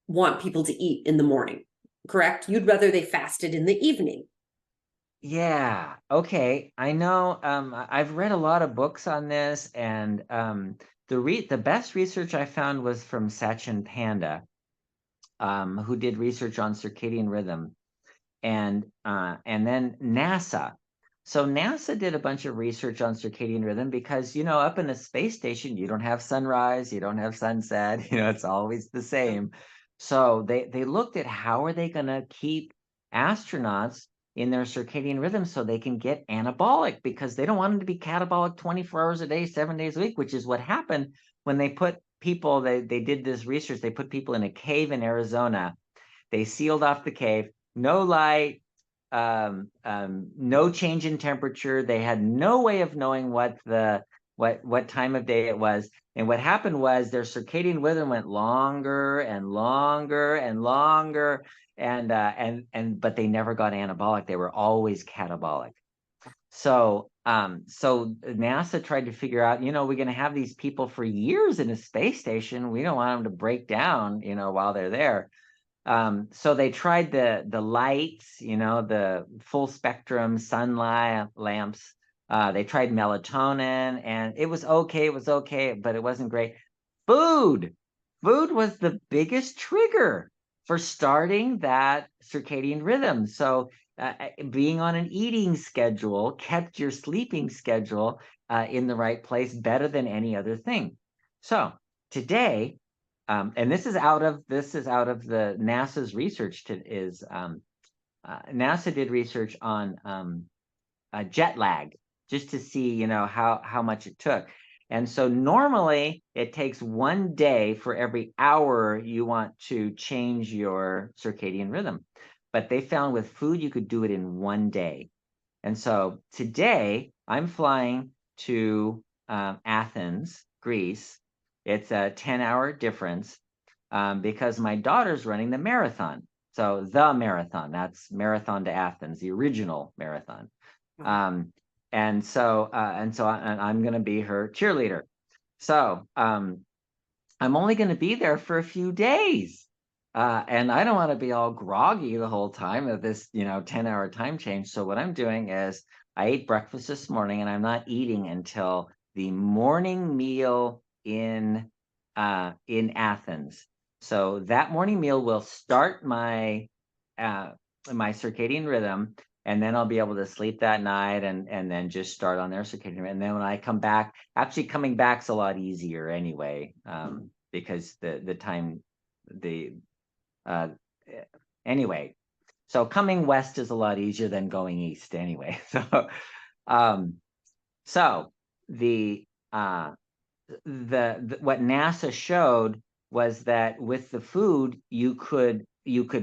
want people to eat in the morning, correct? You'd rather they fasted in the evening. Yeah. Okay. I know. I've read a lot of books on this, and the best research I found was from Sachin Panda, who did research on circadian rhythm, and then NASA. So NASA did a bunch of research on circadian rhythm because, up in a space station, you don't have sunrise, you don't have sunset, it's always the same. So they looked at how are they going to keep astronauts in their circadian rhythm so they can get anabolic, because they don't want them to be catabolic 24 hours a day, 7 days a week, which is what happened when they put people, they did this research. They put people in a cave in Arizona. They sealed off the cave, no light, no change in temperature. They had no way of knowing what time of day it was. And what happened was their circadian rhythm went longer and longer and longer, but they never got anabolic. They were always catabolic. So NASA tried to figure out, we're going to have these people for years in a space station. We don't want them to break down, while they're there. So they tried the lights, the full spectrum sunlight lamps. They tried melatonin, and it was okay, but it wasn't great. Food, food was the biggest trigger for starting that circadian rhythm. So being on an eating schedule kept your sleeping schedule in the right place better than any other thing. So today, and this is out of the NASA's research. NASA did research on jet lag, just to see how much it took. And so normally it takes 1 day for every hour you want to change your circadian rhythm, but they found with food you could do it in 1 day. And so today I'm flying to Athens, Greece. It's a 10-hour difference, because my daughter's running the marathon. So the marathon, that's Marathon to Athens, the original marathon. I'm going to be her cheerleader. So I'm only going to be there for a few days. And I don't want to be all groggy the whole time of this, 10-hour time change. So what I'm doing is I ate breakfast this morning, and I'm not eating until the morning meal in Athens. So that morning meal will start my circadian rhythm, and then I'll be able to sleep that night, and then just start on their circadian rhythm. And then when I come back, actually coming back's a lot easier anyway, because the time uh, anyway. So coming west is a lot easier than going east anyway. Um, so the what NASA showed was that with the food you could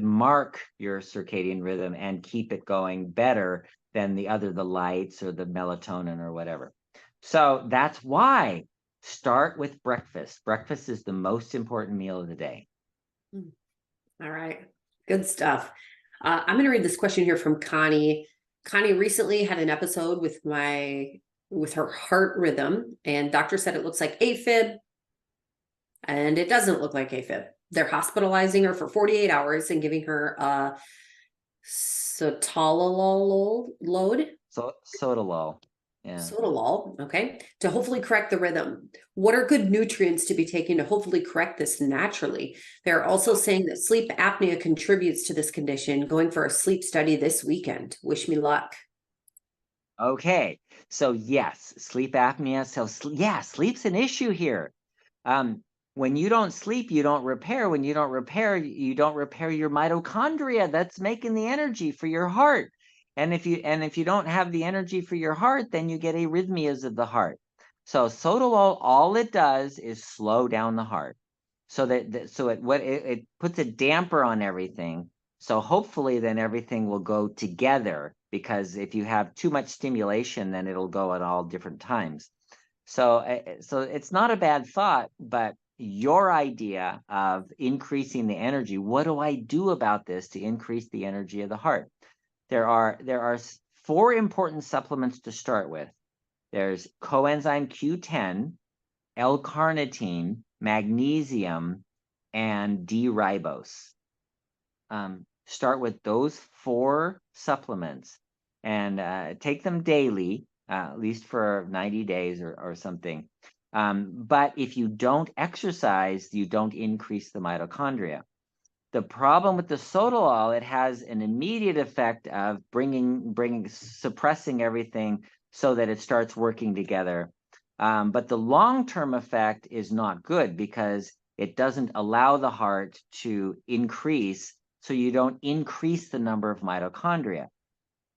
mark your circadian rhythm and keep it going better than the lights or the melatonin or whatever. So that's why start with breakfast. Breakfast is the most important meal of the day. All right. Good stuff. I'm going to read this question here from Connie. Connie recently had an episode with her heart rhythm, and doctor said it looks like AFib, and it doesn't look like AFib. They're hospitalizing her for 48 hours and giving her sotalol load. Sotalol. Yeah. Sotalol, okay, to hopefully correct the rhythm. What are good nutrients to be taken to hopefully correct this naturally? They're also saying that sleep apnea contributes to this condition. Going for a sleep study this weekend. Wish me luck. Okay, so yes, sleep apnea. So sleep's an issue here. When you don't sleep, you don't repair. When you don't repair, you don't repair your mitochondria that's making the energy for your heart. And if you don't have the energy for your heart, then you get arrhythmias of the heart. So sotalol, all it does is slow down the heart. So it puts a damper on everything. So hopefully then everything will go together, because if you have too much stimulation, then it'll go at all different times. So it's not a bad thought, but your idea of increasing the energy, what do I do about this to increase the energy of the heart? There are 4 important supplements to start with. There's coenzyme Q10, L-carnitine, magnesium, and D-ribose. Start with those 4 supplements. and take them daily, at least for 90 days or something. But if you don't exercise, you don't increase the mitochondria. The problem with the sotalol, it has an immediate effect of suppressing everything so that it starts working together. But the long-term effect is not good because it doesn't allow the heart to increase, so you don't increase the number of mitochondria.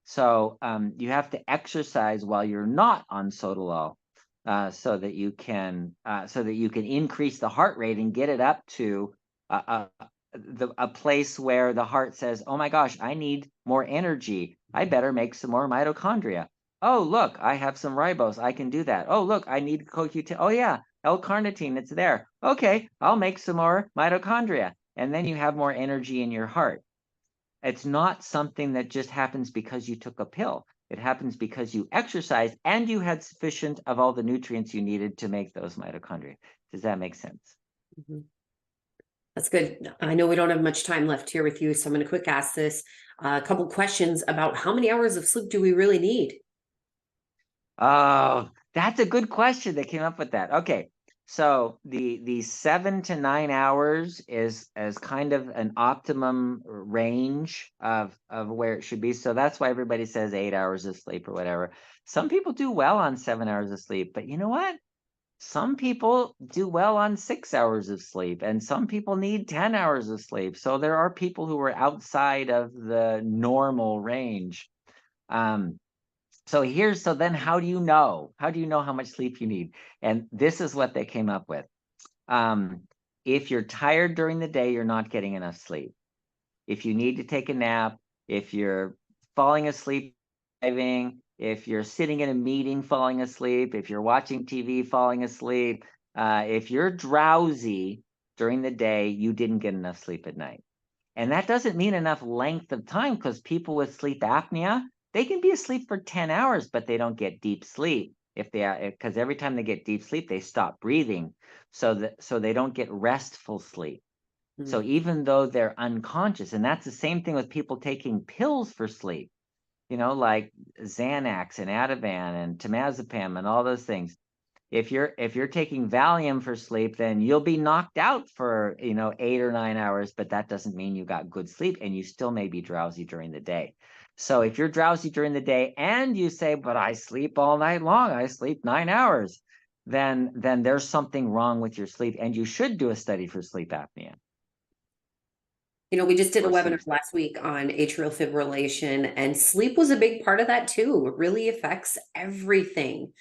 So you have to exercise while you're not on sotalol, so that you can increase the heart rate and get it up to a place where the heart says, "Oh my gosh, I need more energy. I better make some more mitochondria. Oh, look, I have some ribose. I can do that. Oh, look, I need CoQ10. Oh yeah, L-carnitine, it's there. Okay, I'll make some more mitochondria." And then you have more energy in your heart. It's not something that just happens because you took a pill. It happens because you exercised and you had sufficient of all the nutrients you needed to make those mitochondria. Does that make sense? Mm-hmm. That's good. I know we don't have much time left here with you, so I'm going to quick ask this. A couple questions about how many hours of sleep do we really need? Oh, that's a good question. They came up with that. Okay. So the 7 to 9 hours is as kind of an optimum range of where it should be. So that's why everybody says 8 hours of sleep or whatever. Some people do well on 7 hours of sleep, but you know what? Some people do well on 6 hours of sleep, and some people need 10 hours of sleep. So there are people who are outside of the normal range. So then how do you know? How do you know how much sleep you need? And this is what they came up with. If you're tired during the day, you're not getting enough sleep. If you need to take a nap, if you're falling asleep driving, if you're sitting in a meeting falling asleep, if you're watching TV falling asleep, if you're drowsy during the day, you didn't get enough sleep at night. And that doesn't mean enough length of time, because people with sleep apnea, they can be asleep for 10 hours, but they don't get deep sleep. Because every time they get deep sleep, they stop breathing. So they don't get restful sleep. So even though they're unconscious, and that's the same thing with people taking pills for sleep, like Xanax and Ativan and temazepam and all those things. If you're taking Valium for sleep, then you'll be knocked out for 8 or 9 hours, but that doesn't mean you got good sleep, and you still may be drowsy during the day. So if you're drowsy during the day and you say, "But I sleep all night long, I sleep 9 hours," then there's something wrong with your sleep, and you should do a study for sleep apnea. We just did a Or webinar sleep. last week on atrial fibrillation, and sleep was a big part of that too. It really affects everything.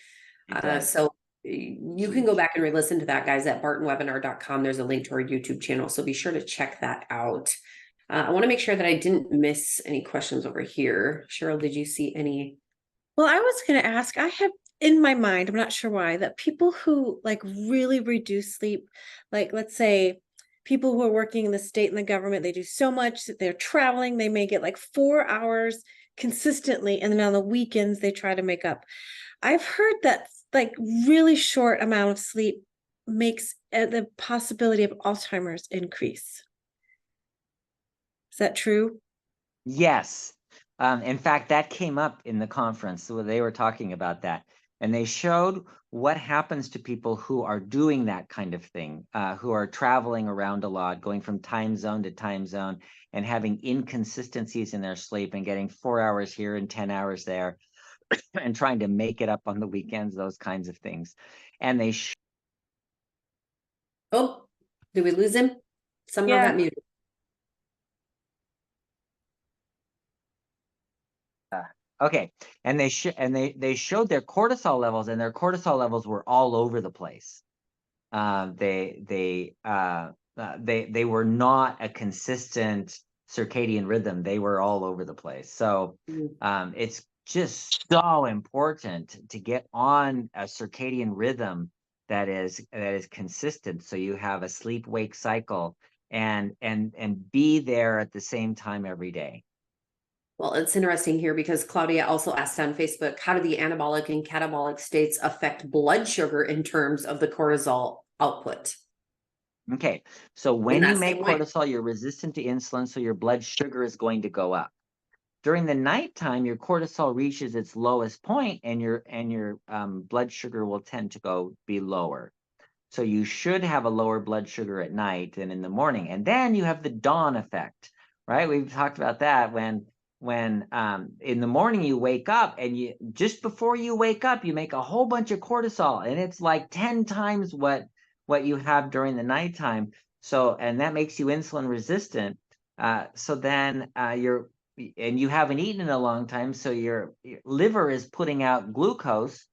So you can go back and re-listen to that, guys, at bartonwebinar.com. There's a link to our YouTube channel, so be sure to check that out. I want to make sure that I didn't miss any questions over here. Cheryl, did you see any? Well, I was going to ask, I have in my mind, I'm not sure why, that people who like really reduce sleep, like let's say people who are working in the state and the government, they do so much that they're traveling, they may get like 4 hours consistently, and then on the weekends they try to make up. I've heard that like really short amount of sleep makes the possibility of Alzheimer's increase. Is that true? Yes. In fact, that came up in the conference. So they were talking about that. And they showed what happens to people who are doing that kind of thing, who are traveling around a lot, going from time zone to time zone, and having inconsistencies in their sleep and getting 4 hours here and 10 hours there, and trying to make it up on the weekends, those kinds of things. And they Oh, did we lose him? Somehow Yeah. got muted. Okay, and they showed their cortisol levels, and their cortisol levels were all over the place. They were not a consistent circadian rhythm. They were all over the place. So it's just so important to get on a circadian rhythm that is consistent. So you have a sleep-wake cycle and be there at the same time every day. Well, it's interesting here because Claudia also asked on Facebook, how do the anabolic and catabolic states affect blood sugar in terms of the cortisol output? Okay, so when In you that make same way. cortisol, you're resistant to insulin, so your blood sugar is going to go up. during the nighttime, your cortisol reaches its lowest point, and your blood sugar will tend to be lower. So you should have a lower blood sugar at night than in the morning. And then you have the dawn effect, right? We've talked about that when in the morning you wake up, and just before you wake up, you make a whole bunch of cortisol, and it's like 10 times what you have during the nighttime. So, and that makes you insulin resistant. So then you haven't eaten in a long time, so your liver is putting out glucose,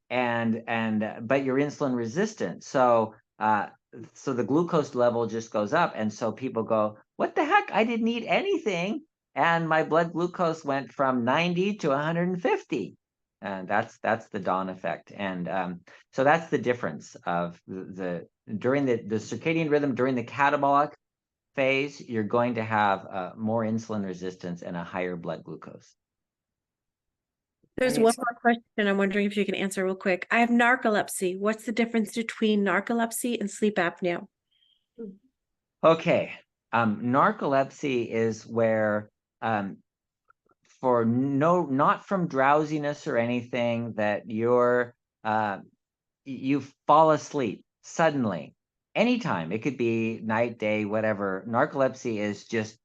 but you're insulin resistant. So the glucose level just goes up, and so people go, what the heck? I didn't eat anything, and my blood glucose went from 90 to 150. And that's the dawn effect. And so that's the difference of during the circadian rhythm. During the catabolic phase, you're going to have more insulin resistance and a higher blood glucose. There's one more question I'm wondering if you can answer real quick. I have narcolepsy. What's the difference between narcolepsy and sleep apnea? Okay. Narcolepsy is where not from drowsiness or anything, that you fall asleep suddenly, anytime. It could be night, day, whatever. Narcolepsy is just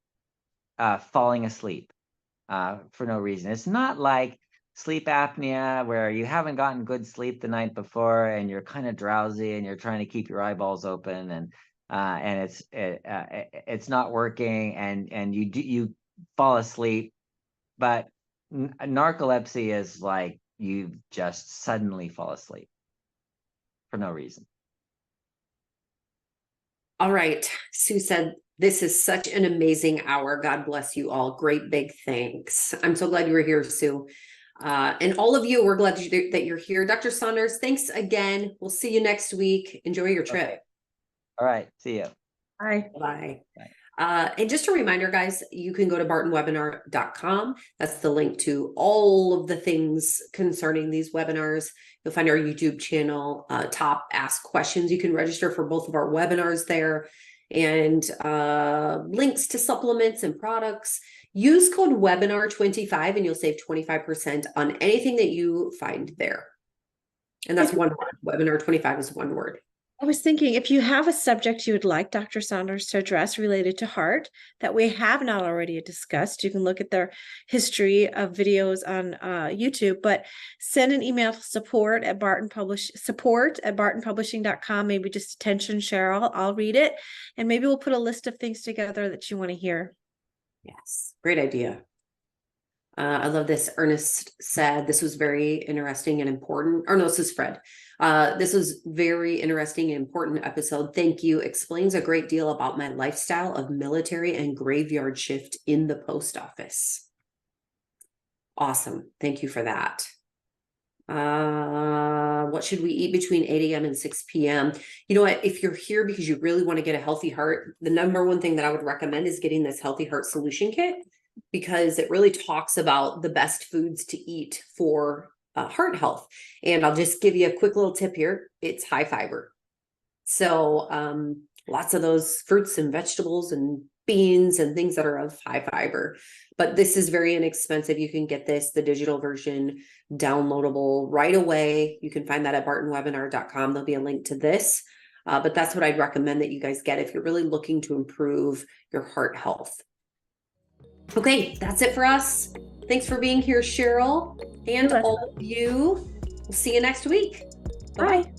falling asleep for no reason. It's not like sleep apnea, where you haven't gotten good sleep the night before and you're kind of drowsy and you're trying to keep your eyeballs open, and it's not working, and you fall asleep. But narcolepsy is like you just suddenly fall asleep for no reason. All right. Sue said, this is such an amazing hour. God bless you all. Great big thanks. I'm so glad you were here, Sue. And all of you, we're glad that you're here. Dr. Saunders, thanks again. We'll see you next week. Enjoy your trip. Okay. All right. See you. Bye. Bye. And just a reminder, guys, you can go to bartonwebinar.com. That's the link to all of the things concerning these webinars. You'll find our YouTube channel, top Ask Questions. You can register for both of our webinars there, and links to supplements and products. Use code webinar25 and you'll save 25% on anything that you find there. And that's one word. Webinar 25 is one word. I was thinking, if you have a subject you would like Dr. Saunders to address related to heart that we have not already discussed, you can look at their history of videos on YouTube, but send an email to support at bartonpublishing.com. Maybe just attention Cheryl. I'll read it, and maybe we'll put a list of things together that you want to hear. Yes, great idea. I love this. Ernest said this was very interesting and important. Or no, this is Fred. This was very interesting and important episode. Thank you. Explains a great deal about my lifestyle of military and graveyard shift in the post office. Awesome. Thank you for that. What should we eat between 8 a.m. and 6 p.m.? You know what? If you're here because you really want to get a healthy heart, the number one thing that I would recommend is getting this Healthy Heart Solution Kit, because it really talks about the best foods to eat for heart health. And I'll just give you a quick little tip here. It's high fiber. So lots of those fruits and vegetables and beans and things that are of high fiber. But this is very inexpensive. You can get this, the digital version, downloadable right away. You can find that at bartonwebinar.com. There'll be a link to this. But that's what I'd recommend that you guys get if you're really looking to improve your heart health. Okay, that's it for us. Thanks for being here, Cheryl, and all of you. We'll see you next week. Bye.